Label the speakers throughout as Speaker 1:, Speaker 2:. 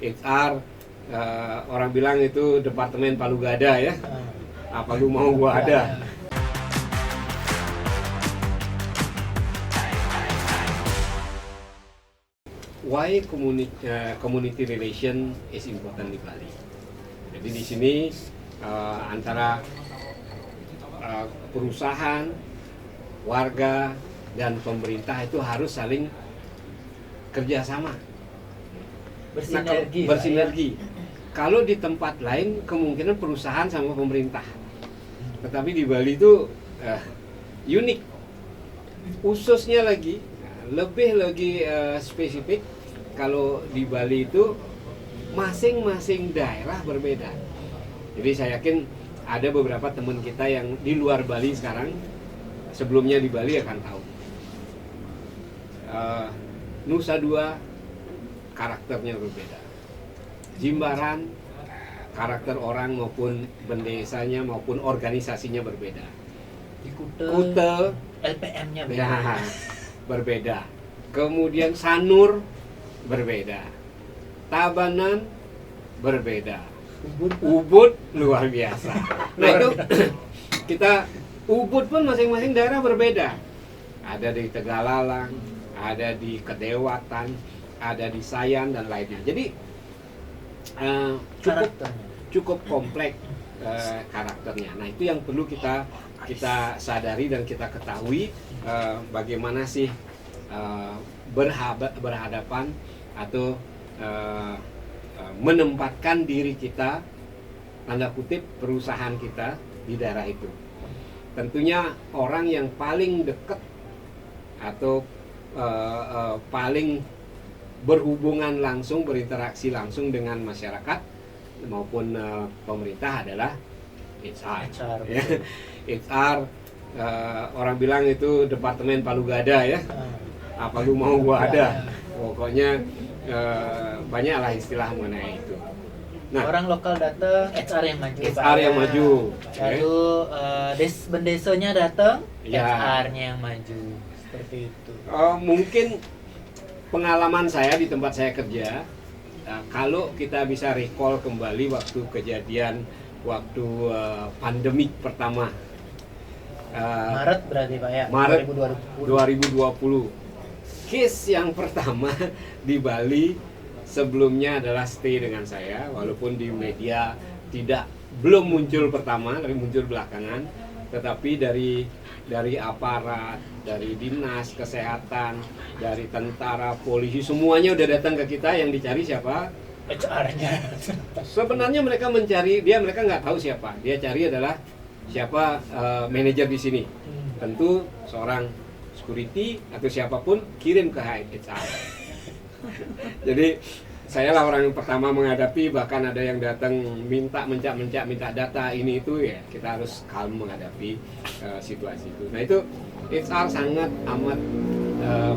Speaker 1: HR, orang bilang itu departemen Palu Gada ya. Apa lu mau gua ada. Why community relation is important di Bali. Jadi di sini antara perusahaan, warga, dan pemerintah itu harus saling kerjasama, bersinergi. Kalau di tempat lain kemungkinan perusahaan sama pemerintah, tetapi di Bali itu unik, khususnya lagi lebih lagi spesifik. Kalau di Bali itu masing-masing daerah berbeda. Jadi saya yakin ada beberapa teman kita yang di luar Bali sekarang, sebelumnya di Bali akan tahu. Nusa Dua karakternya berbeda. Jimbaran karakter orang maupun bendesanya maupun organisasinya berbeda.
Speaker 2: Di
Speaker 1: Kute
Speaker 2: LPM-nya
Speaker 1: ya, berbeda. Kemudian Sanur berbeda. Tabanan berbeda. Ubud luar biasa. Nah itu kita Ubud pun masing-masing daerah berbeda. Ada di Tegalalang, ada di Kedewatan, ada di Sayan dan lainnya. Jadi cukup kompleks karakternya. Nah itu yang perlu kita sadari dan kita ketahui, bagaimana sih berhadapan atau menempatkan diri kita, tanda kutip, perusahaan kita di daerah itu. Tentunya orang yang paling dekat atau paling berhubungan langsung, berinteraksi langsung dengan masyarakat maupun pemerintah adalah HR. Ya. HR, orang bilang itu departemen Palu Gada ya. Apa lu mau gua ada. Pokoknya banyaklah istilah mengenai itu.
Speaker 2: Nah, orang lokal datang, HR yang maju.
Speaker 1: HR yang maju.
Speaker 2: Lalu bendesanya datang,
Speaker 1: ya.
Speaker 2: HR-nya yang maju. Seperti itu.
Speaker 1: Mungkin pengalaman saya di tempat saya kerja, kalau kita bisa recall kembali waktu kejadian waktu pandemik pertama.
Speaker 2: Maret berarti Pak ya?
Speaker 1: Maret 2020. Case yang pertama di Bali sebelumnya adalah stay dengan saya, walaupun di media belum muncul pertama, tapi muncul belakangan. Tetapi dari aparat, dari dinas kesehatan, dari tentara, polisi, semuanya udah datang ke kita. Yang dicari siapa?
Speaker 2: HR-nya.
Speaker 1: Sebenarnya mereka mencari mereka nggak tahu siapa. Dia cari adalah siapa manajer di sini. Tentu seorang security atau siapapun kirim ke HR. Jadi saya lah orang yang pertama menghadapi, bahkan ada yang datang minta data ini itu ya, kita harus calm menghadapi situasi itu. Nah itu HR sangat amat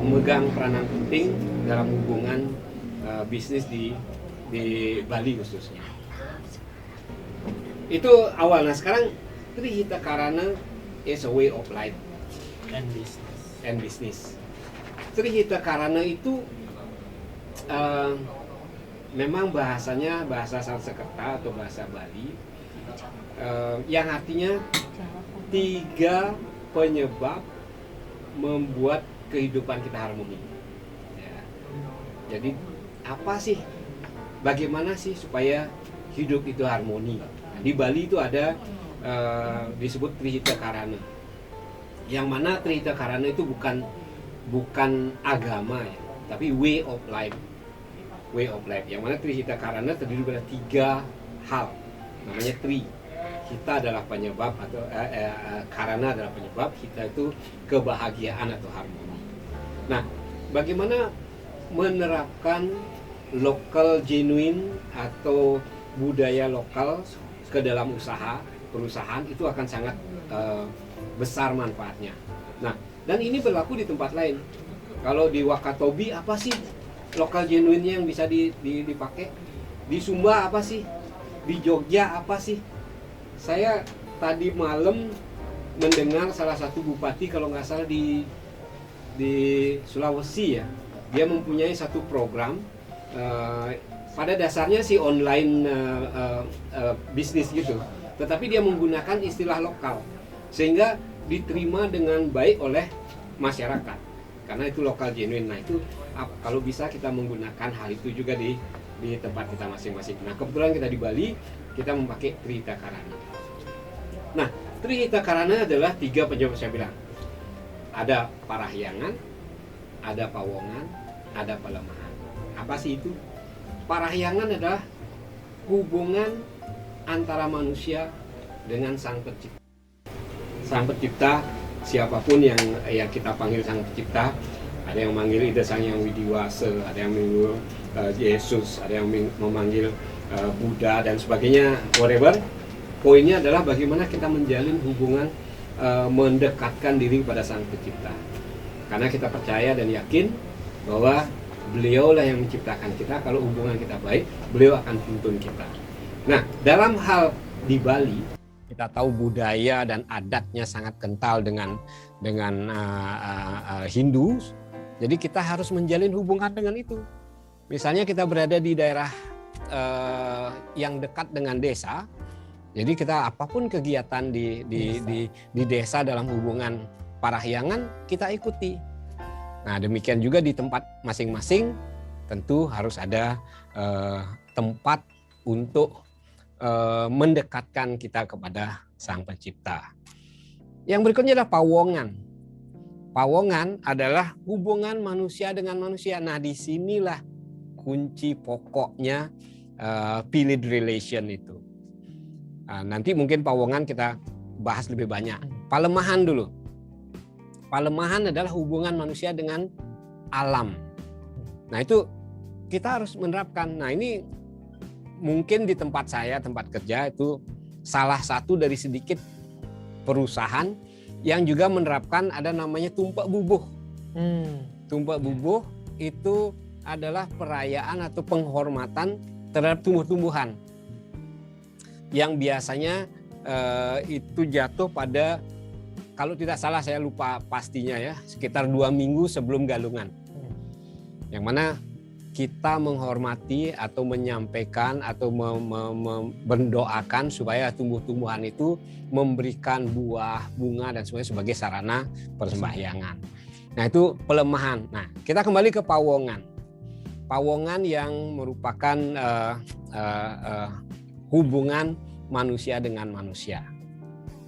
Speaker 1: memegang peranan penting dalam hubungan bisnis di Bali khususnya. Itu awal. Nah sekarang Trihita Karana is a way of life and business. Trihita Karana itu memang bahasanya bahasa Sanskerta atau bahasa Bali, yang artinya 3 penyebab membuat kehidupan kita harmoni. Ya. Jadi apa sih? Bagaimana sih supaya hidup itu harmoni? Nah, di Bali itu ada disebut Trihita Karana. Yang mana Trihita Karana itu bukan agama ya, tapi way of life. Yang mana Trihita Karana terdiri dari 3 hal. Namanya Tri. Hita adalah penyebab atau Karana adalah penyebab. Hita itu kebahagiaan atau harmoni. Nah, bagaimana menerapkan local genuine atau budaya lokal ke dalam perusahaan itu akan sangat besar manfaatnya. Nah, dan ini berlaku di tempat lain. Kalau di Wakatobi apa sih lokal genuine-nya yang bisa dipakai? Di Sumba apa sih? Di Jogja apa sih? Saya tadi malam mendengar salah satu bupati kalau nggak salah di Sulawesi ya, dia mempunyai satu program pada dasarnya si online bisnis gitu, tetapi dia menggunakan istilah lokal sehingga diterima dengan baik oleh masyarakat karena itu lokal genuine. Nah itu kalau bisa kita menggunakan hal itu juga di tempat kita masing-masing. Nah kebetulan kita di Bali, kita memakai Trihita Karana. Nah Trihita Karana adalah 3 penyebab saya bilang. Ada Parahyangan, ada Pawongan, ada Pelemahan. Apa sih itu? Parahyangan adalah hubungan antara manusia dengan Sang Pencipta. Sang Pencipta, siapapun yang kita panggil Sang Pencipta, ada yang memanggil Ida Sang Yang Widiwasa, ada yang memanggil Yesus, ada yang memanggil Buddha dan sebagainya, whatever. Poinnya adalah bagaimana kita menjalin hubungan, mendekatkan diri kepada Sang Pencipta. Karena kita percaya dan yakin bahwa beliaulah yang menciptakan kita. Kalau hubungan kita baik, beliau akan tuntun kita. Nah, dalam hal di Bali, kita tahu budaya dan adatnya sangat kental dengan Hindu. Jadi kita harus menjalin hubungan dengan itu. Misalnya kita berada di daerah yang dekat dengan desa. Jadi kita apapun kegiatan di desa dalam hubungan Parahyangan kita ikuti. Nah demikian juga di tempat masing-masing tentu harus ada tempat untuk mendekatkan kita kepada Sang Pencipta. Yang berikutnya adalah Pawongan. Pawongan adalah hubungan manusia dengan manusia. Nah disinilah kunci pokoknya village relation itu. Nah, nanti mungkin Pawongan kita bahas lebih banyak. Palemahan dulu. Palemahan adalah hubungan manusia dengan alam. Nah itu kita harus menerapkan. Nah ini mungkin di tempat saya, tempat kerja itu salah satu dari sedikit perusahaan yang juga menerapkan ada namanya tumpak bubuh. Tumpak bubuh itu adalah perayaan atau penghormatan terhadap tumbuh-tumbuhan yang biasanya itu jatuh pada, kalau tidak salah saya lupa pastinya ya, sekitar 2 minggu sebelum galungan. Yang mana kita menghormati atau menyampaikan atau mendoakan supaya tumbuh-tumbuhan itu memberikan buah, bunga dan sebagainya sebagai sarana persembahyangan. Nah itu pelemahan. Nah kita kembali ke Pawongan. Pawongan yang merupakan hubungan manusia dengan manusia.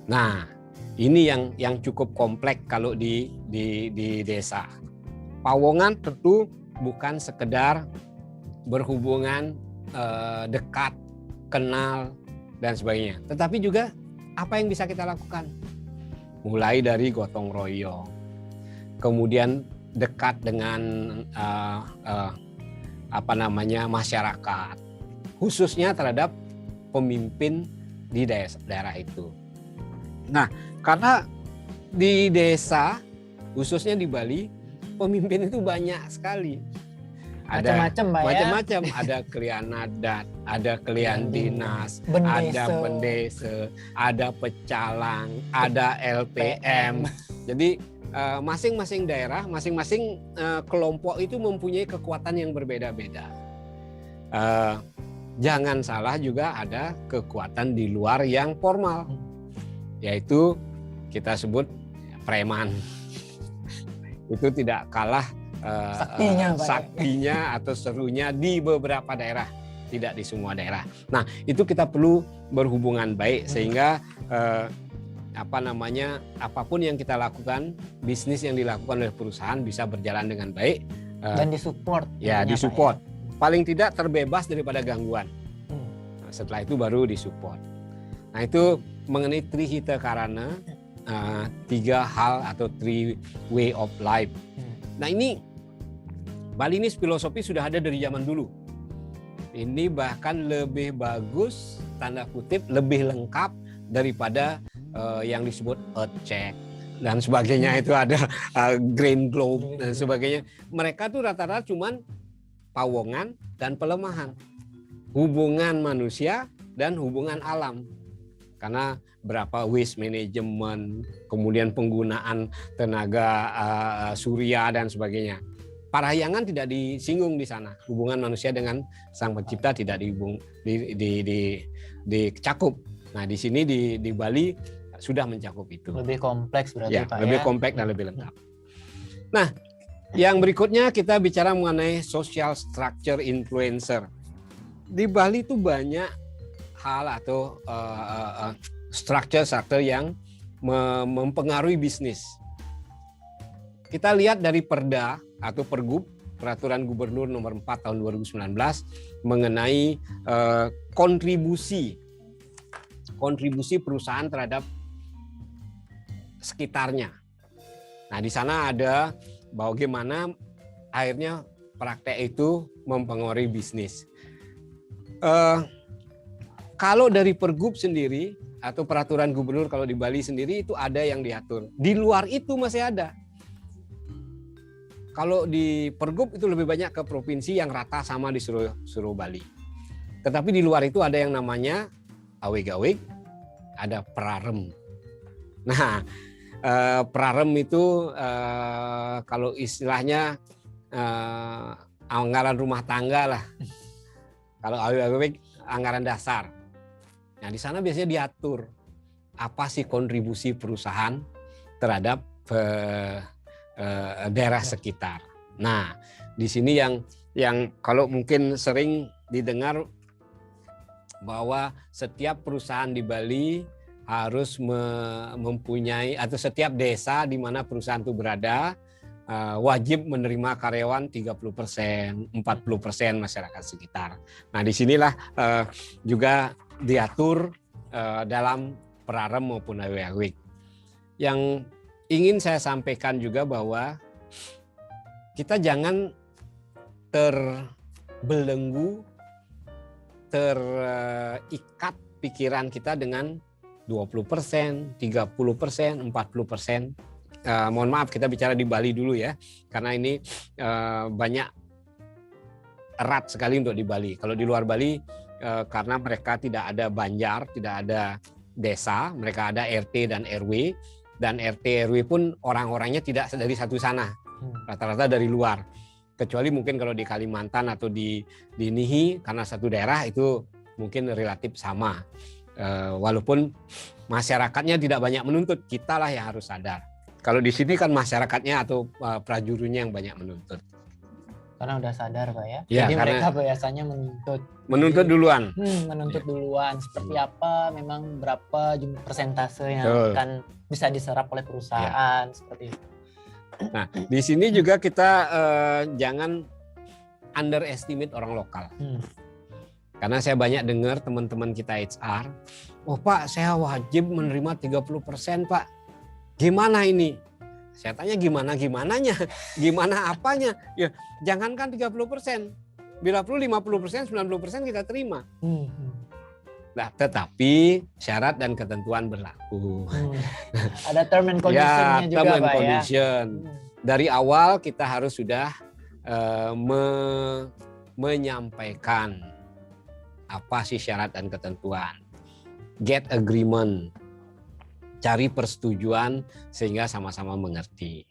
Speaker 1: Nah ini yang cukup kompleks kalau di desa. Pawongan tentu bukan sekedar berhubungan dekat, kenal dan sebagainya. Tetapi juga apa yang bisa kita lakukan? Mulai dari gotong royong, kemudian dekat dengan masyarakat, khususnya terhadap pemimpin di daerah itu. Nah, karena di desa, khususnya di Bali, pemimpin itu banyak sekali.
Speaker 2: Macam-macam, Pak, ya.
Speaker 1: Macam-macam. Ada kelian adat, ada kelian dinas, ada bendese, ada pecalang, ada LPM. Jadi masing-masing daerah, masing-masing kelompok itu mempunyai kekuatan yang berbeda-beda. Jangan salah juga ada kekuatan di luar yang formal, yaitu kita sebut preman. Itu tidak kalah saktinya atau serunya di beberapa daerah, tidak di semua daerah. Nah itu kita perlu berhubungan baik sehingga apapun yang kita lakukan, bisnis yang dilakukan oleh perusahaan bisa berjalan dengan baik
Speaker 2: dan disupport.
Speaker 1: Ya disupport. Paling tidak terbebas daripada gangguan. Nah, setelah itu baru disupport. Nah itu mengenai Trihita Karana, 3 hal atau 3 way of life. Nah ini Balinese filosofi sudah ada dari zaman dulu. Ini bahkan lebih bagus, tanda kutip, lebih lengkap daripada yang disebut Earth Check dan sebagainya. Itu ada Green Globe dan sebagainya. Mereka tuh rata-rata cuman Pawongan dan pelemahan, hubungan manusia dan hubungan alam. Karena berapa waste management, kemudian penggunaan tenaga surya dan sebagainya. parahyangan tidak disinggung di sana. Hubungan manusia dengan Sang Pencipta tidak dicakup. Nah, di sini di Bali sudah mencakup itu.
Speaker 2: Lebih kompleks berarti
Speaker 1: Ya,
Speaker 2: Pak
Speaker 1: lebih
Speaker 2: ya.
Speaker 1: kompleks dan lebih lengkap. Nah, yang berikutnya kita bicara mengenai social structure influencer. Di Bali itu banyak hal atau structure yang mempengaruhi bisnis. Kita lihat dari Perda atau Pergub, Peraturan Gubernur Nomor 4 Tahun 2019 mengenai kontribusi perusahaan terhadap sekitarnya. Nah, di sana ada bagaimana akhirnya praktek itu mempengaruhi bisnis. Kalau dari Pergub sendiri atau Peraturan Gubernur kalau di Bali sendiri itu ada yang diatur. Di luar itu masih ada. Kalau di Pergub itu lebih banyak ke provinsi yang rata sama di seluruh Bali. Tetapi di luar itu ada yang namanya aweg-aweg, ada prarem. Nah, prarem itu kalau istilahnya anggaran rumah tangga lah. Kalau aweg-aweg anggaran dasar. Nah, di sana biasanya diatur apa sih kontribusi perusahaan terhadap daerah sekitar. Nah, di sini yang kalau mungkin sering didengar bahwa setiap perusahaan di Bali harus mempunyai atau setiap desa di mana perusahaan itu berada wajib menerima karyawan 30%, 40% masyarakat sekitar. Nah, disinilah juga diatur dalam prarem maupun aweg-aweg. Yang ingin saya sampaikan juga bahwa kita jangan terbelenggu, terikat pikiran kita dengan 20%, 30%, 40%. Mohon maaf kita bicara di Bali dulu ya, karena ini banyak erat sekali untuk di Bali. Kalau di luar Bali karena mereka tidak ada banjar, tidak ada desa, mereka ada RT dan RW, dan RT RW pun orang-orangnya tidak dari satu sana, rata-rata dari luar. Kecuali mungkin kalau di Kalimantan atau di Nihi karena satu daerah itu mungkin relatif sama. Walaupun masyarakatnya tidak banyak menuntut, kita lah yang harus sadar. Kalau di sini kan masyarakatnya atau prajuritnya yang banyak menuntut.
Speaker 2: Karena udah sadar Pak ya.
Speaker 1: Ya,
Speaker 2: Jadi
Speaker 1: karena
Speaker 2: mereka biasanya
Speaker 1: menuntut duluan.
Speaker 2: Menuntut duluan seperti apa, memang berapa jumlah persentase yang
Speaker 1: Betul.
Speaker 2: akan bisa diserap oleh perusahaan seperti itu.
Speaker 1: Nah, di sini juga kita jangan underestimate orang lokal. Karena saya banyak dengar teman-teman kita HR, "Oh Pak, saya wajib menerima 30% Pak. Gimana ini?" Saya tanya gimananya, gimana apanya? Ya, jangankan 30%. Bila perlu 50%, 90% kita terima. Nah, tetapi syarat dan ketentuan berlaku.
Speaker 2: Ada term and condition-nya juga
Speaker 1: term and
Speaker 2: Pak
Speaker 1: condition.
Speaker 2: ya.
Speaker 1: Dari awal kita harus sudah menyampaikan apa sih syarat dan ketentuan. Get agreement. Cari persetujuan sehingga sama-sama mengerti.